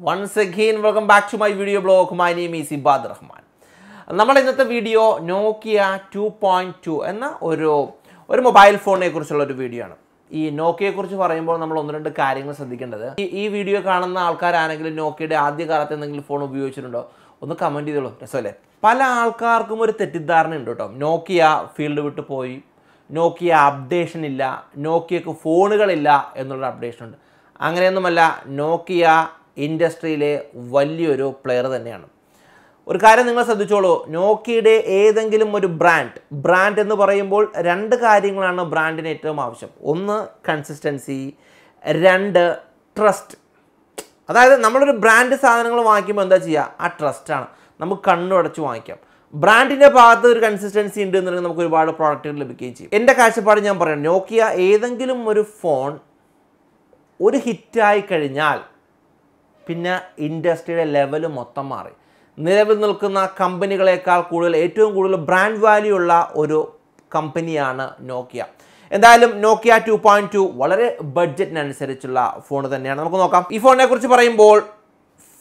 Once again, welcome back to my video blog. My name is Ibad Rahman. നമ്മൾ ഇന്നത്തെ video Nokia 2.2 എന്ന ഒരു mobile ഫോണിനെ കുറിച്ചുള്ള ഒരു വീഡിയോ ആണ്. ഈ നോക്കിയയെ കുറിച്ച് പറയുമ്പോൾ നമ്മൾ ഒന്ന് രണ്ട് കാര്യങ്ങൾ ശ്രദ്ധിക്കേണ്ടത്. ഈ വീഡിയോ കാണുന്ന ആൾക്കാരാണെങ്കിലും നോക്കിയയുടെ ആദ്യ കാലത്ത് എന്തെങ്കിലും ഫോൺ ഉപയോഗിച്ചിട്ടുണ്ടോ ഒന്ന് കമന്റ് ചെയ്തോളൂ. രസമല്ലേ? പല ആൾക്കാർക്കും ഒരു തെറ്റിദ്ധാരണ ഉണ്ട് കേട്ടോ. നോക്കിയ ഫീൽഡ് വിട്ട് പോയി, നോക്കിയ അപ്ഡേഷൻ ഇല്ല, നോക്കിയക്ക് ഫോണുകളില്ല എന്നുള്ള അപ്ഡേഷൻ ഉണ്ട്. അങ്ങനെയൊന്നുമല്ല, നോക്കിയ ഇൻഡസ്ട്രിയിലെ വലിയൊരു പ്ലെയർ തന്നെയാണ്. ഒരു കാര്യം നിങ്ങൾ ശ്രദ്ധിച്ചോളൂ, നോക്കിയയുടെ ഏതെങ്കിലും ഒരു ബ്രാൻഡ് എന്ന് പറയുമ്പോൾ രണ്ട് കാര്യങ്ങളാണ് ബ്രാൻഡിന് ഏറ്റവും ആവശ്യം. ഒന്ന് കൺസിസ്റ്റൻസി, രണ്ട് ട്രസ്റ്റ്. അതായത് നമ്മളൊരു ബ്രാൻഡ് സാധനങ്ങൾ വാങ്ങിക്കുമ്പോൾ എന്താ ചെയ്യുക? ആ ട്രസ്റ്റാണ്. നമുക്ക് കണ്ണുടച്ച് വാങ്ങിക്കാം. ബ്രാൻഡിൻ്റെ ഭാഗത്ത് ഒരു കൺസിസ്റ്റൻസി ഉണ്ട് എന്നുണ്ടെങ്കിൽ നമുക്ക് ഒരുപാട് പ്രോഡക്റ്റുകൾ ലഭിക്കുകയും ചെയ്യും. എൻ്റെ കാഴ്ചപ്പാട് ഞാൻ പറയാം, നോക്കിയ ഏതെങ്കിലും ഒരു ഫോൺ ഒരു ഹിറ്റായി കഴിഞ്ഞാൽ പിന്നെ ഇൻഡസ്ട്രിയുടെ ലെവൽ മൊത്തം മാറി. നിലവിൽ നിൽക്കുന്ന കമ്പനികളെക്കാൾ ഏറ്റവും കൂടുതൽ ബ്രാൻഡ് വാല്യൂ ഉള്ള ഒരു കമ്പനിയാണ് നോക്കിയ. എന്തായാലും നോക്കിയ 2.2 വളരെ ബഡ്ജറ്റിനനുസരിച്ചുള്ള ഫോൺ തന്നെയാണ്. നമുക്ക് നോക്കാം. ഈ ഫോണിനെ കുറിച്ച് പറയുമ്പോൾ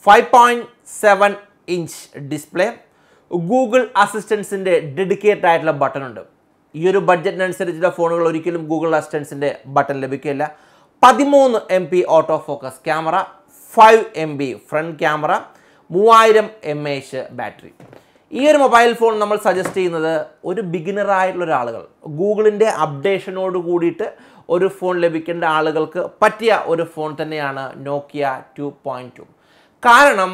5.7 ഇഞ്ച് ഡിസ്പ്ലേ, ഗൂഗിൾ അസിസ്റ്റൻസിൻ്റെ ഡെഡിക്കേറ്റഡ് ആയിട്ടുള്ള ബട്ടൺ ഉണ്ട്. ഈ ഒരു ബഡ്ജറ്റിനനുസരിച്ചുള്ള ഫോണുകൾ ഒരിക്കലും ഗൂഗിൾ അസിസ്റ്റൻസിൻ്റെ ബട്ടൺ ലഭിക്കില്ല. 13 MP auto focus camera, 5 MB front camera, 3000 mAh battery. ഈ ഒരു മൊബൈൽ ഫോൺ നമ്മൾ സജസ്റ്റ് ചെയ്യുന്നത് ഒരു ബിഗിനറായിട്ടുള്ള ഒരാളുകൾ, ഗൂഗിളിൻ്റെ അപ്ഡേഷനോട് കൂടിയിട്ട് ഒരു ഫോൺ ലഭിക്കേണ്ട ആളുകൾക്ക് പറ്റിയ ഒരു ഫോൺ തന്നെയാണ് നോക്കിയ 2.2. കാരണം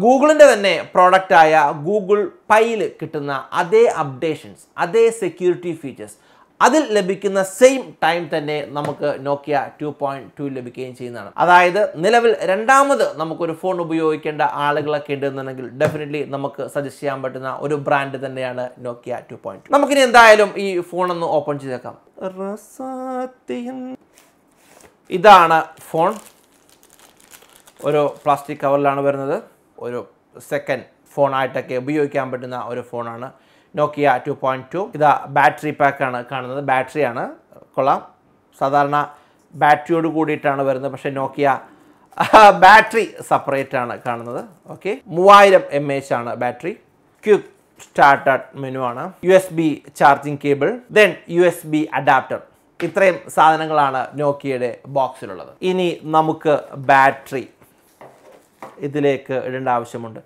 ഗൂഗിളിൻ്റെ തന്നെ പ്രോഡക്റ്റായ ഗൂഗിൾ പൈയിൽ കിട്ടുന്ന അതേ അപ്ഡേഷൻസ്, അതേ സെക്യൂരിറ്റി ഫീച്ചേഴ്സ്, അതിൽ ലഭിക്കുന്ന സെയിം ടൈം തന്നെ നമുക്ക് നോക്കിയ 2.2 ലഭിക്കുകയും ചെയ്യുന്നതാണ്. അതായത് നിലവിൽ രണ്ടാമത് നമുക്കൊരു ഫോൺ ഉപയോഗിക്കേണ്ട ആളുകളൊക്കെ ഉണ്ടെന്നുണ്ടെങ്കിൽ ഡെഫിനറ്റ്ലി നമുക്ക് സജസ്റ്റ് ചെയ്യാൻ പറ്റുന്ന ഒരു ബ്രാൻഡ് തന്നെയാണ് നോക്കിയ 2.2. നമുക്കിനി എന്തായാലും ഈ ഫോണൊന്ന് ഓപ്പൺ ചെയ്തേക്കാം. ഇതാണ് ഫോൺ. ഒരു പ്ലാസ്റ്റിക് കവറിലാണ് വരുന്നത്. ഒരു സെക്കൻഡ് ഫോണായിട്ടൊക്കെ ഉപയോഗിക്കാൻ പറ്റുന്ന ഒരു ഫോണാണ് നോക്കിയ 2.2. ഇതാ ബാറ്ററി പാക്കാണ് കാണുന്നത്. ബാറ്ററിയാണ്, കൊള്ളാം. സാധാരണ ബാറ്ററിയോട് കൂടിയിട്ടാണ് വരുന്നത്, പക്ഷേ നോക്കിയ ബാറ്ററി സെപ്പറേറ്റ് ആണ് കാണുന്നത്. ഓക്കെ, 3000 mAh ആണ് ബാറ്ററി. ക്വിക്ക് സ്റ്റാർട്ടഡ് മെനു ആണ്. USB charging cable, then USB adapter. ഇത്രയും സാധനങ്ങളാണ് നോക്കിയയുടെ ബോക്സിലുള്ളത്. ഇനി നമുക്ക് ബാറ്ററി ഇതിലേക്ക് ഇടേണ്ട ആവശ്യമുണ്ട്.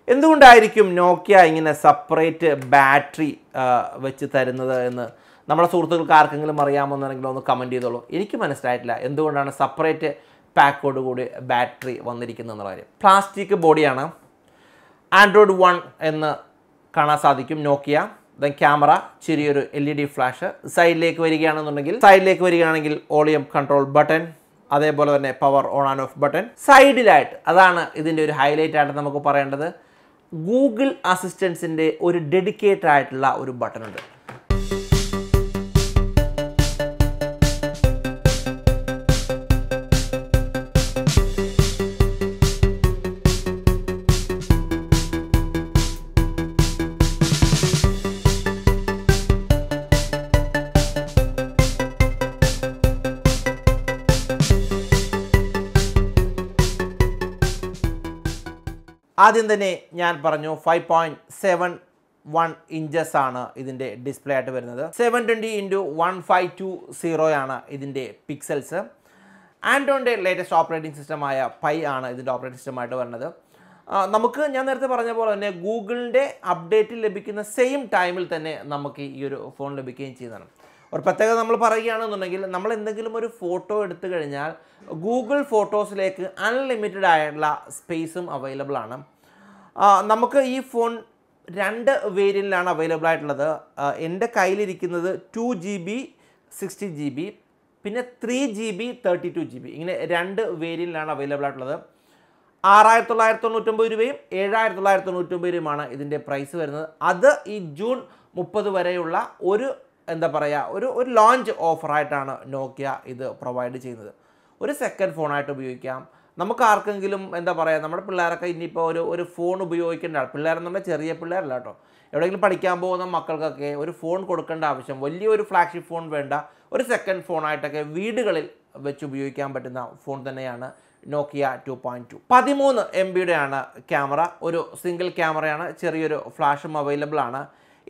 എന്തുകൊണ്ടായിരിക്കും നോക്കിയ ഇങ്ങനെ സെപ്പറേറ്റ് ബാറ്ററി വെച്ച് തരുന്നത് എന്ന് നമ്മുടെ സുഹൃത്തുക്കൾക്ക് ആർക്കെങ്കിലും അറിയാമെന്നുണ്ടെങ്കിൽ ഒന്ന് കമൻറ്റ് ചെയ്തോളൂ. എനിക്ക് മനസ്സിലായിട്ടില്ല എന്തുകൊണ്ടാണ് സെപ്പറേറ്റ് പാക്കോട് കൂടി ബാറ്ററി വന്നിരിക്കുന്നത് എന്നുള്ള കാര്യം. പ്ലാസ്റ്റിക് ബോഡിയാണ്. Android 1 എന്ന് കാണാൻ സാധിക്കും നോക്കിയ. ദെൻ ക്യാമറ, ചെറിയൊരു LED ഫ്ലാഷ്. സൈഡിലേക്ക് വരികയാണെങ്കിൽ വോളിയം കൺട്രോൾ ബട്ടൺ, അതേപോലെ തന്നെ power on and of button. സൈഡിലായിട്ട്, അതാണ് ഇതിൻ്റെ ഒരു ഹൈലൈറ്റ് ആയിട്ട് നമുക്ക് പറയേണ്ടത്, ഗൂഗിൾ അസിസ്റ്റൻസിൻ്റെ ഒരു ഡെഡിക്കേറ്റഡ് ആയിട്ടുള്ള ഒരു ബട്ടൺ ഉണ്ട്. ആദ്യം തന്നെ ഞാൻ പറഞ്ഞു 5.71 ഇഞ്ചസ് ആണ് ഇതിൻ്റെ ഡിസ്പ്ലേ ആയിട്ട് വരുന്നത്. 720x1520 ആണ് ഇതിൻ്റെ പിക്സൽസ്. ആൻഡ്രോയിഡിൻ്റെ ലേറ്റസ്റ്റ് ഓപ്പറേറ്റിംഗ് സിസ്റ്റമായ പൈ ആണ് ഇതിൻ്റെ ഓപ്പറേറ്റിംഗ് സിസ്റ്റമായിട്ട് വരുന്നത്. നമുക്ക് ഞാൻ നേരത്തെ പറഞ്ഞ പോലെ തന്നെ ഗൂഗിളിൻ്റെ അപ്ഡേറ്റിൽ ലഭിക്കുന്ന സെയിം ടൈമിൽ തന്നെ നമുക്ക് ഈ ഒരു ഫോൺ ലഭിക്കുകയും ചെയ്യുന്നതാണ്. ഒരു പ്രത്യേകത നമ്മൾ പറയുകയാണെന്നുണ്ടെങ്കിൽ, നമ്മൾ എന്തെങ്കിലും ഒരു ഫോട്ടോ എടുത്തു കഴിഞ്ഞാൽ ഗൂഗിൾ ഫോട്ടോസിലേക്ക് അൺലിമിറ്റഡ് ആയിട്ടുള്ള സ്പേസും അവൈലബിൾ ആണ്. നമുക്ക് ഈ ഫോൺ 2 വേരിയൻറ്റിലാണ് അവൈലബിൾ ആയിട്ടുള്ളത്. എൻ്റെ കയ്യിലിരിക്കുന്നത് 2GB 60GB, പിന്നെ 3GB 32GB, ഇങ്ങനെ 2 വേരിയൻറ്റിലാണ് അവൈലബിൾ ആയിട്ടുള്ളത്. 6999 രൂപയും 7999 രൂപയുമാണ് ഇതിൻ്റെ പ്രൈസ് വരുന്നത്. അത് ഈ ജൂൺ 30 വരെയുള്ള ഒരു ഒരു ലോഞ്ച് ഓഫറായിട്ടാണ് നോക്കിയ ഇത് പ്രൊവൈഡ് ചെയ്യുന്നത്. ഒരു സെക്കൻഡ് ഫോണായിട്ട് ഉപയോഗിക്കാം. നമുക്ക് ആർക്കെങ്കിലും നമ്മുടെ പിള്ളേരൊക്കെ ഇനിയിപ്പോൾ ഒരു ഫോൺ ഉപയോഗിക്കേണ്ട പിള്ളേരെന്നുള്ള ചെറിയ പിള്ളേരല്ല കേട്ടോ, എവിടെയെങ്കിലും പഠിക്കാൻ പോകുന്ന മക്കൾക്കൊക്കെ ഒരു ഫോൺ കൊടുക്കേണ്ട ആവശ്യം, വലിയൊരു ഫ്ലാഗ്ഷിപ്പ് ഫോൺ വേണ്ട, ഒരു സെക്കൻഡ് ഫോണായിട്ടൊക്കെ വീടുകളിൽ വെച്ച് ഉപയോഗിക്കാൻ പറ്റുന്ന ഫോൺ തന്നെയാണ് Nokia 2.2. 13 MB ക്യാമറ, ഒരു സിംഗിൾ ക്യാമറയാണ്, ചെറിയൊരു ഫ്ലാഷും അവൈലബിൾ ആണ്.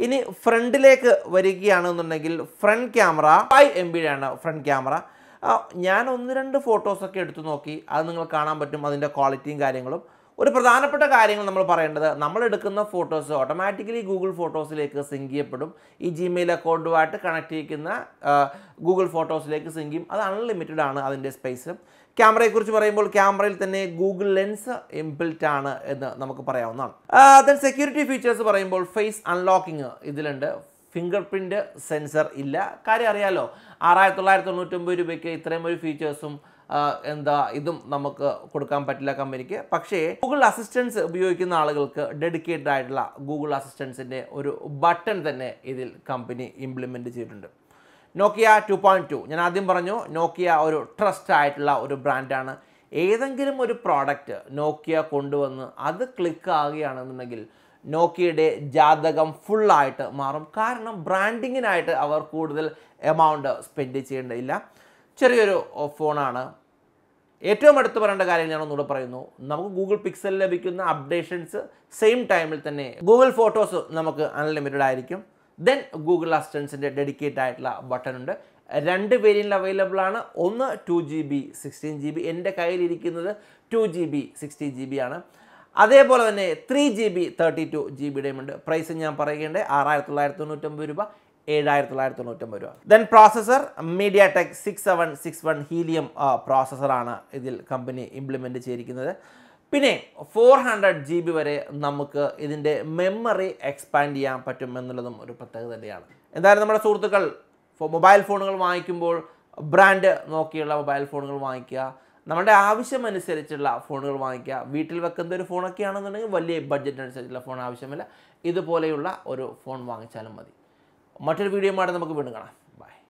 ഇനി ഫ്രണ്ടിലേക്ക് വരികയാണെന്നുണ്ടെങ്കിൽ front camera 5 MB front camera. ഞാൻ 1-2 ഫോട്ടോസൊക്കെ എടുത്തു നോക്കി, അത് നിങ്ങൾ കാണാൻ പറ്റും അതിൻ്റെ ക്വാളിറ്റിയും കാര്യങ്ങളും. ഒരു പ്രധാനപ്പെട്ട കാര്യങ്ങൾ നമ്മൾ പറയേണ്ടത്, നമ്മൾ എടുക്കുന്ന ഫോട്ടോസ് ഓട്ടോമാറ്റിക്കലി ഗൂഗിൾ ഫോട്ടോസിലേക്ക് സിങ്ക് ചെയ്യപ്പെടും. ഈ ജിമെയിൽ അക്കൗണ്ടുമായിട്ട് കണക്ട് ചെയ്യിക്കുന്ന ഗൂഗിൾ ഫോട്ടോസിലേക്ക് സിങ്ക് ചെയ്യും. അത് അൺലിമിറ്റഡ് ആണ് അതിൻ്റെ സ്പേസ്. ക്യാമറയെക്കുറിച്ച് പറയുമ്പോൾ ക്യാമറയിൽ തന്നെ ഗൂഗിൾ ലെൻസ് ഇൻബിൽറ്റ് ആണ് എന്ന് നമുക്ക് പറയാവുന്നതാണ്. ദെൻ സെക്യൂരിറ്റി ഫീച്ചേഴ്സ് പറയുമ്പോൾ ഫേസ് അൺലോക്കിങ് ഇതിലുണ്ട്. ഫിംഗർ പ്രിൻറ്റ് സെൻസർ ഇല്ല. കാര്യം അറിയാലോ, 6999 രൂപയ്ക്ക് ഇത്രയും ഒരു ഫീച്ചേഴ്സും ഇതും നമുക്ക് കൊടുക്കാൻ പറ്റില്ല കമ്പനിക്ക്. പക്ഷേ ഗൂഗിൾ അസിസ്റ്റൻസ് ഉപയോഗിക്കുന്ന ആളുകൾക്ക് ഡെഡിക്കേറ്റഡ് ആയിട്ടുള്ള ഗൂഗിൾ അസിസ്റ്റൻസിൻ്റെ ഒരു ബട്ടൺ തന്നെ ഇതിൽ കമ്പനി ഇംപ്ലിമെൻറ്റ് ചെയ്തിട്ടുണ്ട്. Nokia 2.2 ഞാൻ ആദ്യം പറഞ്ഞു, നോക്കിയ ഒരു ട്രസ്റ്റ് ആയിട്ടുള്ള ഒരു ബ്രാൻഡാണ്. ഏതെങ്കിലും ഒരു പ്രോഡക്റ്റ് നോക്കിയ കൊണ്ടുവന്ന് അത് ക്ലിക്ക് ആകുകയാണെന്നുണ്ടെങ്കിൽ നോക്കിയയുടെ ജാതകം ഫുള്ളായിട്ട് മാറും. കാരണം ബ്രാൻഡിങ്ങിനായിട്ട് അവർ കൂടുതൽ എമൗണ്ട് സ്പെൻഡ് ചെയ്യേണ്ടതില്ല. ചെറിയൊരു ഫോണാണ്. ഏറ്റവും അടുത്ത് പറയേണ്ട കാര്യം ഞാൻ ഒന്നുകൂടെ പറയുന്നു, നമുക്ക് ഗൂഗിൾ പിക്സലിൽ ലഭിക്കുന്ന അപ്ഡേഷൻസ് സെയിം ടൈമിൽ തന്നെ ഗൂഗിൾ ഫോട്ടോസ് നമുക്ക് അൺലിമിറ്റഡ് ആയിരിക്കും. ദെൻ ഗൂഗിൾ അസിസ്റ്റൻസിൻ്റെ ഡെഡിക്കേറ്റ് ആയിട്ടുള്ള ബട്ടൺ ഉണ്ട്. 2 വേരിയൻ്റ് അവൈലബിൾ ആണ്. ഒന്ന് 2GB 16GB, എൻ്റെ കയ്യിലിരിക്കുന്നത് 2GB 60GB ആണ്. അതേപോലെ തന്നെ 3GB 32GB ഉണ്ട്. പ്രൈസ് ഞാൻ പറയുകയുണ്ട്, 6999 രൂപ, 7999 രൂപ. ദെൻ പ്രോസസ്സർ MediaTek 6761 ഹീലിയം പ്രോസസ്സറാണ് ഇതിൽ കമ്പനി ഇംപ്ലിമെൻറ്റ് ചെയ്തിരിക്കുന്നത്. പിന്നെ 400GB വരെ നമുക്ക് ഇതിൻ്റെ മെമ്മറി എക്സ്പാൻഡ് ചെയ്യാൻ പറ്റും എന്നുള്ളതും ഒരു പ്രത്യേകത തന്നെയാണ്. എന്തായാലും നമ്മുടെ സുഹൃത്തുക്കൾ മൊബൈൽ ഫോണുകൾ വാങ്ങിക്കുമ്പോൾ ബ്രാൻഡ് നോക്കിയുള്ള മൊബൈൽ ഫോണുകൾ വാങ്ങിക്കുക. നമ്മുടെ ആവശ്യമനുസരിച്ചുള്ള ഫോണുകൾ വാങ്ങിക്കുക. വീട്ടിൽ വെക്കുന്ന ഒരു ഫോണൊക്കെ ആണെന്നുണ്ടെങ്കിൽ വലിയ ബഡ്ജറ്റിനനുസരിച്ചുള്ള ഫോൺ ആവശ്യമില്ല. ഇതുപോലെയുള്ള ഒരു ഫോൺ വാങ്ങിച്ചാലും മതി. മറ്റൊരു വീഡിയോയുമായിട്ട് നമുക്ക് വീണ്ടും കാണാം. ബൈ.